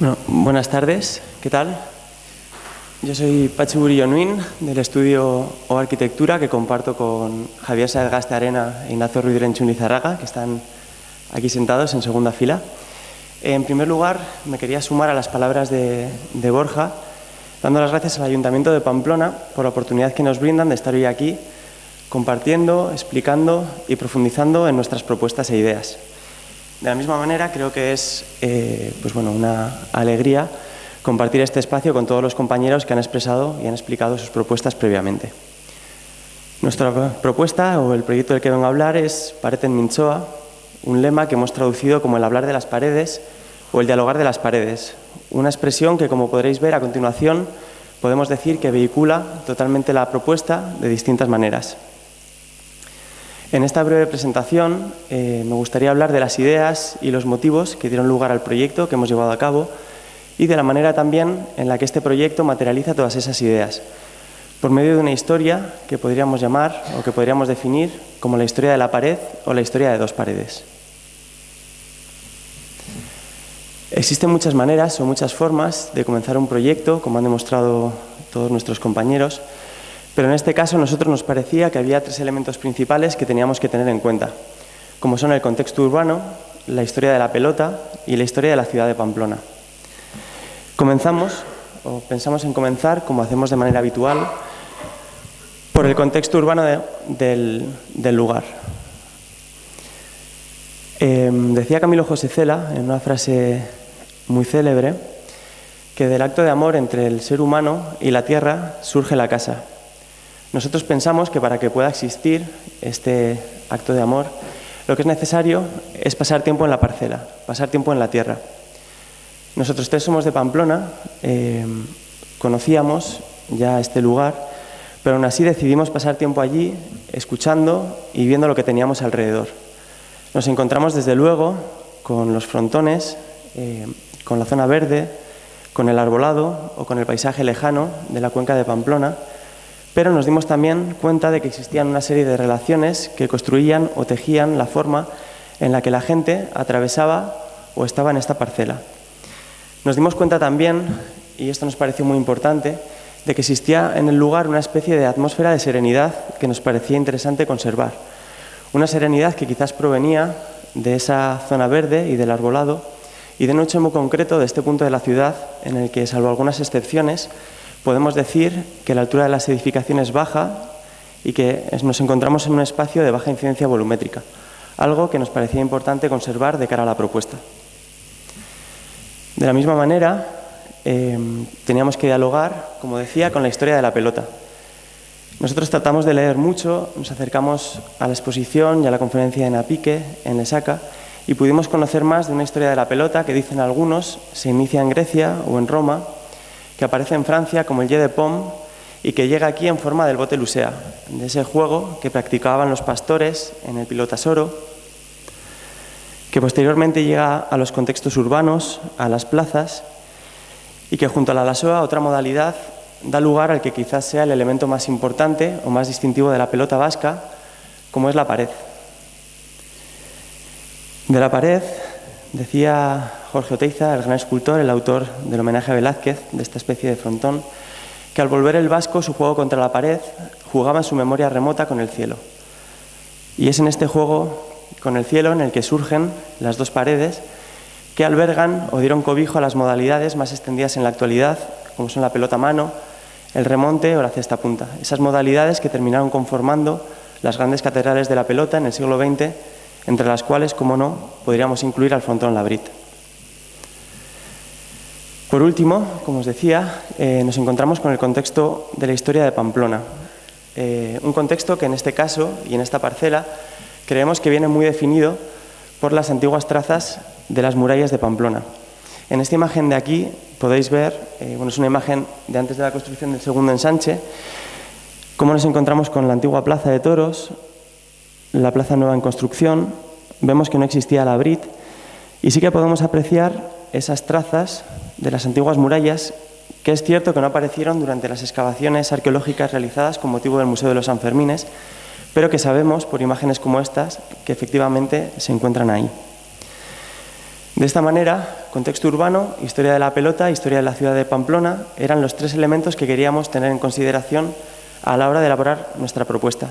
Bueno, buenas tardes, ¿qué tal? Yo soy Patxi Burillo Nuin, del estudio O Arquitectura, que comparto con Javier Saez Arena e Ignacio Ruiz Lizarraga, que están aquí sentados en segunda fila. En primer lugar, me quería sumar a las palabras de Borja, dando las gracias al Ayuntamiento de Pamplona por la oportunidad que nos brindan de estar hoy aquí, compartiendo, explicando y profundizando en nuestras propuestas e ideas. De la misma manera, creo que es una alegría compartir este espacio con todos los compañeros que han expresado y han explicado sus propuestas previamente. Nuestra propuesta, o el proyecto del que vengo a hablar, es Pared en Mintzoa, un lema que hemos traducido como el hablar de las paredes o el dialogar de las paredes, una expresión que, como podréis ver a continuación, podemos decir que vehicula totalmente la propuesta de distintas maneras. En esta breve presentación me gustaría hablar de las ideas y los motivos que dieron lugar al proyecto que hemos llevado a cabo y de la manera también en la que este proyecto materializa todas esas ideas, por medio de una historia que podríamos llamar o que podríamos definir como la historia de la pared o la historia de dos paredes. Existen muchas maneras o muchas formas de comenzar un proyecto, como han demostrado todos nuestros compañeros, pero en este caso a nosotros nos parecía que había tres elementos principales que teníamos que tener en cuenta, como son el contexto urbano, la historia de la pelota y la historia de la ciudad de Pamplona. Pensamos en comenzar, como hacemos de manera habitual, por el contexto urbano del lugar. Decía Camilo José Cela, en una frase muy célebre, que del acto de amor entre el ser humano y la tierra surge la casa. Nosotros pensamos que para que pueda existir este acto de amor, lo que es necesario es pasar tiempo en la parcela, pasar tiempo en la tierra. Nosotros tres somos de Pamplona, conocíamos ya este lugar, pero aún así decidimos pasar tiempo allí, escuchando y viendo lo que teníamos alrededor. Nos encontramos desde luego con los frontones, con la zona verde, con el arbolado o con el paisaje lejano de la cuenca de Pamplona, pero nos dimos también cuenta de que existían una serie de relaciones que construían o tejían la forma en la que la gente atravesaba o estaba en esta parcela. Nos dimos cuenta también, y esto nos pareció muy importante, de que existía en el lugar una especie de atmósfera de serenidad que nos parecía interesante conservar. Una serenidad que quizás provenía de esa zona verde y del arbolado y de un hecho muy concreto de este punto de la ciudad en el que, salvo algunas excepciones, podemos decir que la altura de las edificaciones baja y que nos encontramos en un espacio de baja incidencia volumétrica, algo que nos parecía importante conservar de cara a la propuesta. De la misma manera, teníamos que dialogar, como decía, con la historia de la pelota. Nosotros tratamos de leer mucho, nos acercamos a la exposición y a la conferencia en Apique, en Lesaca, y pudimos conocer más de una historia de la pelota que, dicen algunos, se inicia en Grecia o en Roma, que aparece en Francia como el Jeu de Paume y que llega aquí en forma del bote lusea, de ese juego que practicaban los pastores en el pilotasoro, que posteriormente llega a los contextos urbanos, a las plazas, y que junto a la lasoa, otra modalidad, da lugar al que quizás sea el elemento más importante o más distintivo de la pelota vasca, como es la pared. De la pared, decía Jorge Oteiza, el gran escultor, el autor del homenaje a Velázquez, de esta especie de frontón, que al volver el vasco su juego contra la pared jugaba en su memoria remota con el cielo. Y es en este juego con el cielo en el que surgen las dos paredes que albergan o dieron cobijo a las modalidades más extendidas en la actualidad, como son la pelota a mano, el remonte o la cesta punta. Esas modalidades que terminaron conformando las grandes catedrales de la pelota en el siglo XX, entre las cuales, como no, podríamos incluir al frontón Labrit. Por último, como os decía, nos encontramos con el contexto de la historia de Pamplona. Un contexto que en este caso y en esta parcela creemos que viene muy definido por las antiguas trazas de las murallas de Pamplona. En esta imagen de aquí podéis ver, es una imagen de antes de la construcción del segundo ensanche, cómo nos encontramos con la antigua plaza de toros, la plaza nueva en construcción. Vemos que no existía Labrit y sí que podemos apreciar esas trazas de las antiguas murallas que es cierto que no aparecieron durante las excavaciones arqueológicas realizadas con motivo del Museo de los Sanfermines, pero que sabemos por imágenes como estas que efectivamente se encuentran ahí. De esta manera, contexto urbano, historia de la pelota, historia de la ciudad de Pamplona eran los tres elementos que queríamos tener en consideración a la hora de elaborar nuestra propuesta,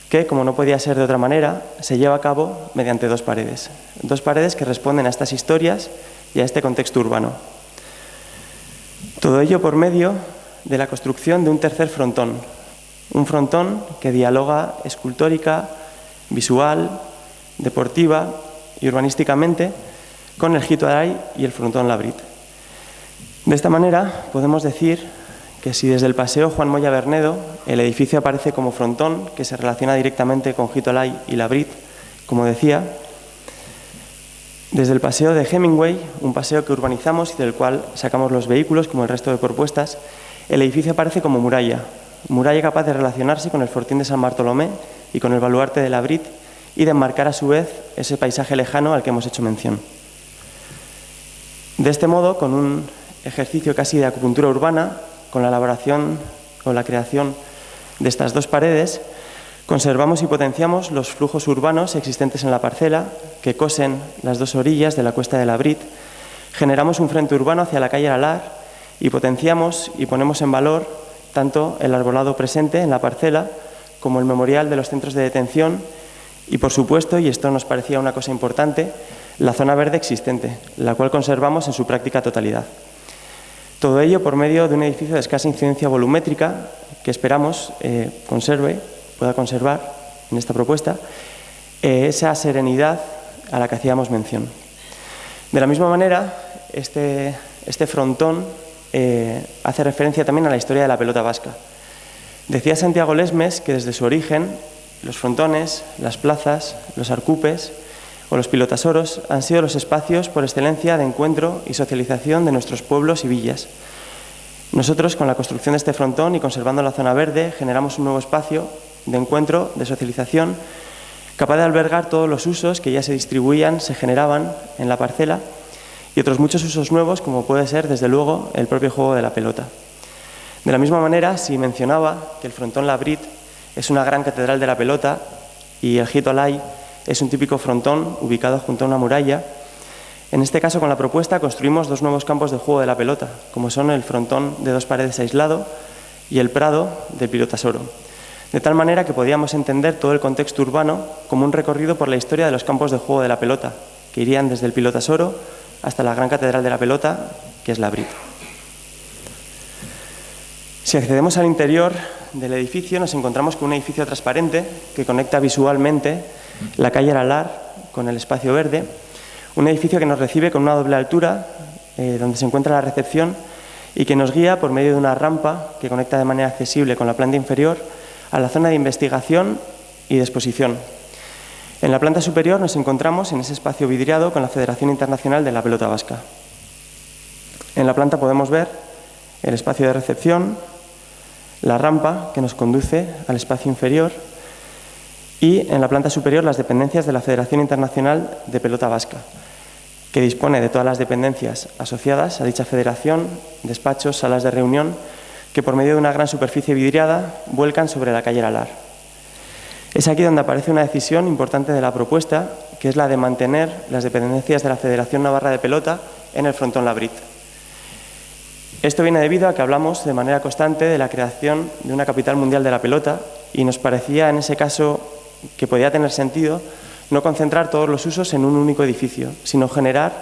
que, como no podía ser de otra manera, se lleva a cabo mediante dos paredes que responden a estas historias y a este contexto urbano. Todo ello por medio de la construcción de un tercer frontón, un frontón que dialoga escultórica, visual, deportiva y urbanísticamente con el Jito Alai y el frontón Labrit. De esta manera podemos decir que si desde el Paseo Juan Moya Bernedo el edificio aparece como frontón que se relaciona directamente con Jito Alai y Labrit, como decía, desde el Paseo de Hemingway, un paseo que urbanizamos y del cual sacamos los vehículos como el resto de propuestas, el edificio aparece como muralla capaz de relacionarse con el Fortín de San Bartolomé y con el baluarte de Labrit y de enmarcar a su vez ese paisaje lejano al que hemos hecho mención. De este modo, con un ejercicio casi de acupuntura urbana, con la elaboración o la creación de estas dos paredes, conservamos y potenciamos los flujos urbanos existentes en la parcela que cosen las dos orillas de la cuesta de Labrit, generamos un frente urbano hacia la calle Alar y potenciamos y ponemos en valor tanto el arbolado presente en la parcela como el memorial de los centros de detención y, por supuesto, y esto nos parecía una cosa importante, la zona verde existente, la cual conservamos en su práctica totalidad. Todo ello por medio de un edificio de escasa incidencia volumétrica que esperamos pueda conservar en esta propuesta esa serenidad a la que hacíamos mención. De la misma manera, este frontón hace referencia también a la historia de la pelota vasca. Decía Santiago Lesmes que desde su origen los frontones, las plazas, los arcupes o los pilotasoros han sido los espacios por excelencia de encuentro y socialización de nuestros pueblos y villas. Nosotros, con la construcción de este frontón y conservando la zona verde, generamos un nuevo espacio de encuentro, de socialización, capaz de albergar todos los usos que ya se distribuían, se generaban en la parcela y otros muchos usos nuevos, como puede ser, desde luego, el propio juego de la pelota. De la misma manera, si mencionaba que el frontón Labrit es una gran catedral de la pelota y el Jito Alai es un típico frontón ubicado junto a una muralla, en este caso con la propuesta construimos dos nuevos campos de juego de la pelota, como son el frontón de dos paredes aislado y el prado del pilotasoro, de tal manera que podíamos entender todo el contexto urbano como un recorrido por la historia de los campos de juego de la pelota, que irían desde el pilotasoro hasta la gran catedral de la pelota, que es Labrit. Si accedemos al interior del edificio, nos encontramos con un edificio transparente que conecta visualmente la calle Alar con el espacio verde, un edificio que nos recibe con una doble altura, donde se encuentra la recepción y que nos guía por medio de una rampa que conecta de manera accesible con la planta inferior a la zona de investigación y de exposición. En la planta superior nos encontramos en ese espacio vidriado con la Federación Internacional de la Pelota Vasca. En la planta podemos ver el espacio de recepción, la rampa que nos conduce al espacio inferior y en la planta superior las dependencias de la Federación Internacional de Pelota Vasca, que dispone de todas las dependencias asociadas a dicha federación, despachos, salas de reunión, que por medio de una gran superficie vidriada vuelcan sobre la calle Alar. Es aquí donde aparece una decisión importante de la propuesta, que es la de mantener las dependencias de la Federación Navarra de Pelota en el frontón Labrit. Esto viene debido a que hablamos de manera constante de la creación de una capital mundial de la pelota y nos parecía en ese caso que podía tener sentido no concentrar todos los usos en un único edificio, sino generar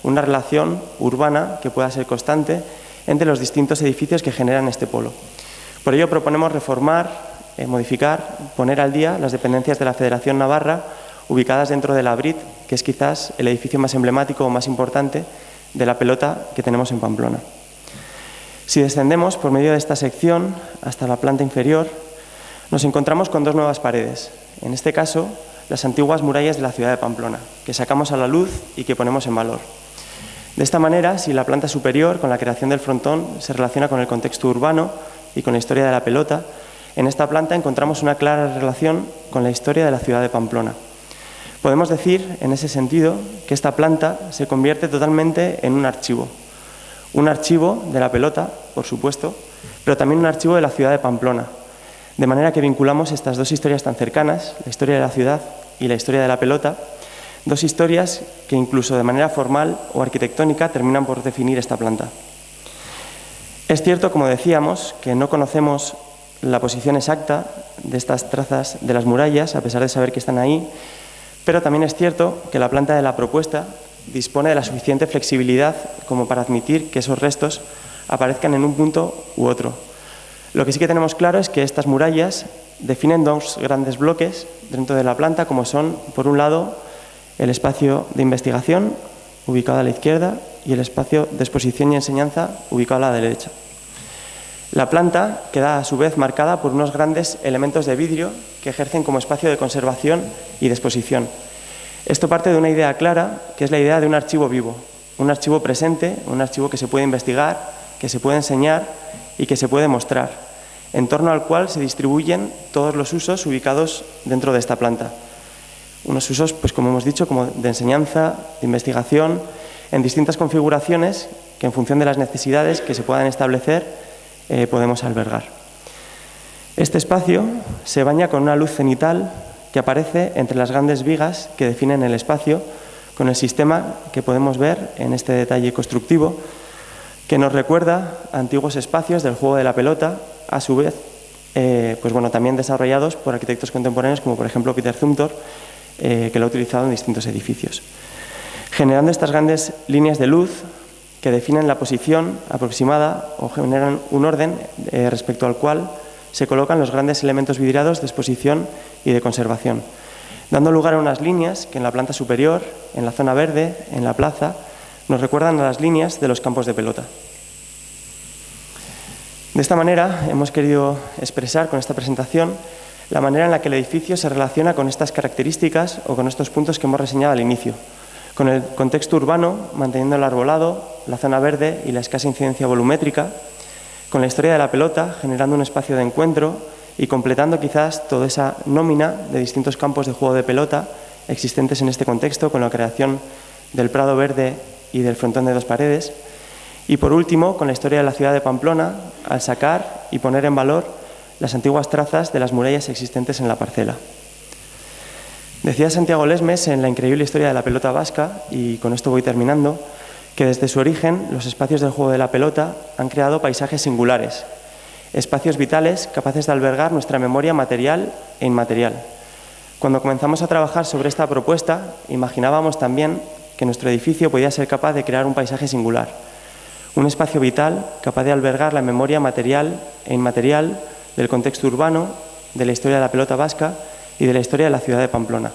una relación urbana que pueda ser constante entre los distintos edificios que generan este polo. Por ello proponemos reformar, modificar, poner al día las dependencias de la Federación Navarra ubicadas dentro de Labrit, que es quizás el edificio más emblemático o más importante de la pelota que tenemos en Pamplona. Si descendemos por medio de esta sección hasta la planta inferior, nos encontramos con dos nuevas paredes. En este caso, las antiguas murallas de la ciudad de Pamplona, que sacamos a la luz y que ponemos en valor. De esta manera, si la planta superior, con la creación del frontón, se relaciona con el contexto urbano y con la historia de la pelota, en esta planta encontramos una clara relación con la historia de la ciudad de Pamplona. Podemos decir, en ese sentido, que esta planta se convierte totalmente en un archivo de la pelota, por supuesto, pero también un archivo de la ciudad de Pamplona, de manera que vinculamos estas dos historias tan cercanas, la historia de la ciudad y la historia de la pelota, Dos historias que incluso de manera formal o arquitectónica terminan por definir esta planta. Es cierto, como decíamos, que no conocemos la posición exacta de estas trazas de las murallas, a pesar de saber que están ahí, pero también es cierto que la planta de la propuesta dispone de la suficiente flexibilidad como para admitir que esos restos aparezcan en un punto u otro. Lo que sí que tenemos claro es que estas murallas definen dos grandes bloques dentro de la planta, como son, por un lado, el espacio de investigación, ubicado a la izquierda, y el espacio de exposición y enseñanza, ubicado a la derecha. La planta queda a su vez marcada por unos grandes elementos de vidrio que ejercen como espacio de conservación y de exposición. Esto parte de una idea clara, que es la idea de un archivo vivo, un archivo presente, un archivo que se puede investigar, que se puede enseñar y que se puede mostrar, en torno al cual se distribuyen todos los usos ubicados dentro de esta planta. Unos usos, pues como hemos dicho, como de enseñanza, de investigación, en distintas configuraciones que en función de las necesidades que se puedan establecer podemos albergar. Este espacio se baña con una luz cenital que aparece entre las grandes vigas que definen el espacio, con el sistema que podemos ver en este detalle constructivo, que nos recuerda a antiguos espacios del juego de la pelota, a su vez también desarrollados por arquitectos contemporáneos como por ejemplo Peter Zumthor, que lo ha utilizado en distintos edificios, generando estas grandes líneas de luz que definen la posición aproximada o generan un orden respecto al cual se colocan los grandes elementos vidriados de exposición y de conservación, dando lugar a unas líneas que en la planta superior, en la zona verde, en la plaza, nos recuerdan a las líneas de los campos de pelota. De esta manera hemos querido expresar con esta presentación la manera en la que el edificio se relaciona con estas características o con estos puntos que hemos reseñado al inicio, con el contexto urbano, manteniendo el arbolado, la zona verde y la escasa incidencia volumétrica, con la historia de la pelota, generando un espacio de encuentro y completando quizás toda esa nómina de distintos campos de juego de pelota existentes en este contexto, con la creación del Prado Verde y del Frontón de Dos Paredes. Y por último, con la historia de la ciudad de Pamplona, al sacar y poner en valor las antiguas trazas de las murallas existentes en la parcela. Decía Santiago Lesmes en La increíble historia de la pelota vasca, y con esto voy terminando, que desde su origen los espacios del juego de la pelota han creado paisajes singulares, espacios vitales capaces de albergar nuestra memoria material e inmaterial. Cuando comenzamos a trabajar sobre esta propuesta, imaginábamos también que nuestro edificio podía ser capaz de crear un paisaje singular, un espacio vital capaz de albergar la memoria material e inmaterial del contexto urbano, de la historia de la pelota vasca y de la historia de la ciudad de Pamplona.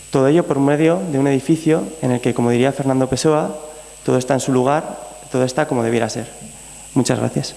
Todo ello por medio de un edificio en el que, como diría Fernando Pessoa, todo está en su lugar, todo está como debiera ser. Muchas gracias.